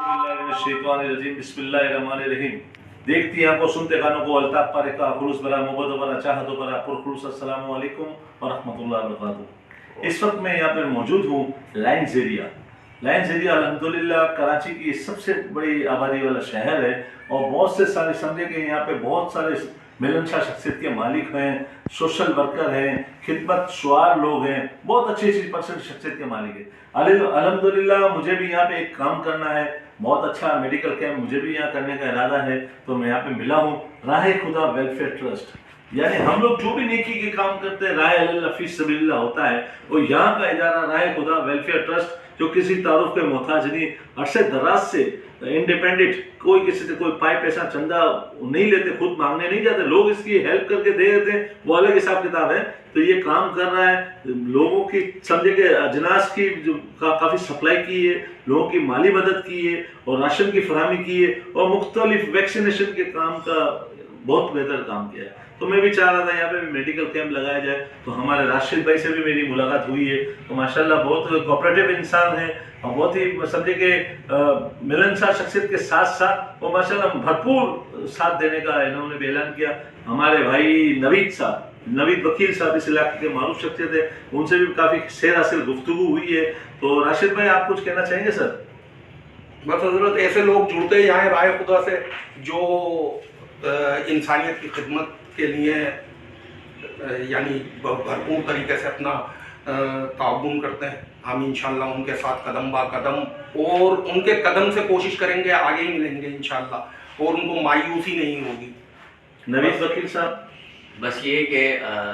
बिस्मिल्लाहिर्रहमानिर्रहीम। देखती आंखों सुनते कानों को अल्ताफ पारे का खुलूस बरा मोहब्बत बरा चाहत बरा पुरखुलूस अस्सलामु अलैकुम व रहमतुल्लाहि व बरकातुहू। इस वक्त मैं यहाँ पे मौजूद हूँ लायंस एरिया। लायंस एरिया अल्हम्दुलिल्लाह कराची की सबसे बड़ी आबादी वाला शहर है और बहुत से सारे समझे कि यहाँ पे बहुत सारे मिलनसार शख्सियत के मालिक हैं, सोशल वर्कर हैं, खिदमत शुआर लोग हैं, बहुत अच्छी अच्छी पर्सन शख्सियत के मालिक हैं। अल्हम्दुलिल्लाह मुझे भी यहाँ पे एक काम करना है, बहुत अच्छा मेडिकल कैंप मुझे भी यहाँ करने का इरादा है, तो मैं यहाँ पे मिला हूँ राह खुदा वेलफेयर ट्रस्ट। यानी हम लोग जो भी नेकी के काम करते हैं राह अल्लाह फी सबीलिल्लाह होता है, और यहाँ का इदारा राह खुदा वेलफेयर ट्रस्ट जो किसी तारुफ के मोहताज नहीं, अरसे दराज से इंडिपेंडेंट, कोई किसी से कोई पाई पैसा चंदा नहीं लेते, खुद मांगने नहीं जाते, लोग इसकी हेल्प करके दे देते हैं, वो अलग हिसाब किताब है। तो ये काम कर रहा है, लोगों की समझे कि अजनास की जो काफ़ी सप्लाई की है, लोगों की माली मदद की है और राशन की फरहमी की है और मुख्तलिफ वैक्सीनेशन के काम का बहुत बेहतर काम किया है। तो मैं भी चाह रहा था यहाँ पे भी मेडिकल कैंप लगाया जाए, तो हमारे राशिद भाई से भी मेरी मुलाकात हुई है, तो माशाल्लाह बहुत कोऑपरेटिव इंसान है और बहुत ही समझे कि मिलनसार शख्सियत के साथ साथ वो माशाल्लाह भरपूर साथ देने का इन्होंने भी ऐलान किया। हमारे भाई नवीद वकील साहब इस इलाके के मारूफ शख्सियत है, उनसे भी काफ़ी सैर हासिल गुफ्तगू हुई है। तो राशिद भाई आप कुछ कहना चाहेंगे सर? बस हजरत ऐसे लोग जुड़ते हैं यहाँ राह खुदा से जो इंसानियत की खिदमत के लिए यानी भरपूर तरीके से अपना ताउन करते हैं। हम इंशाल्लाह उनके साथ कदम बा कदम और उनके कदम से कोशिश करेंगे, आगे ही मिलेंगे इंशाल्लाह, और उनको मायूसी नहीं होगी। नवीद वकील साहब बस ये कि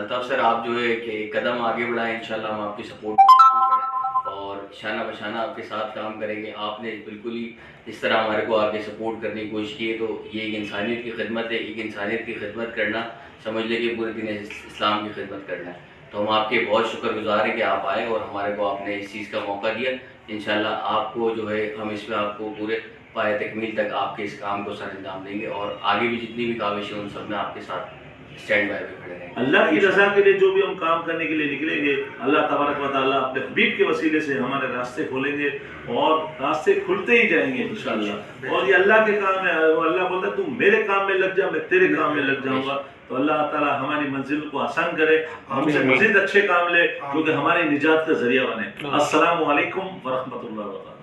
तब सर आप जो है कि कदम आगे बढ़ाएं, इंशाल्लाह हम आपकी सपोर्ट करें और शाना बशाना आपके साथ काम करेंगे। आपने बिल्कुल ही इस तरह हमारे को आगे सपोर्ट करने की कोशिश की है, तो ये एक इंसानियत की खिदमत है। एक इंसानियत की खिदमत करना समझ ले कि पूरे दिन इस्लाम की खिदमत करना है। तो हम आपके बहुत शुक्रगुजार हैं कि आप आए और हमारे को आपने इस चीज़ का मौका दिया। इंशाल्लाह आपको जो है हम इसमें आपको पूरे पाए तकमील तक आपके इस काम को सर अंजाम देंगे और आगे भी जितनी भी काविश है उन सब में आपके साथ स्टैंड बाय पे खड़े रहेंगे। अल्लाह की रज़ा के लिए जो भी हम काम करने के लिए निकलेंगे, अल्लाह तबारक व तआला अपने हबीब के वसीले से हमारे रास्ते खोलेंगे और रास्ते खुलते ही जाएंगे इंशाअल्लाह। और ये अल्लाह के काम है, अल्लाह बोलता है तू मेरे काम में लग जा, मैं तेरे काम में लग जाऊंगा। तो अल्लाह ताला हमारी मंजिल को आसान करे, हमसे मजीद अच्छे काम ले जो कि हमारी निजात का जरिया बने। अस्सलामु अलैकुम व रहमतुल्लाहि व बरकातुहू।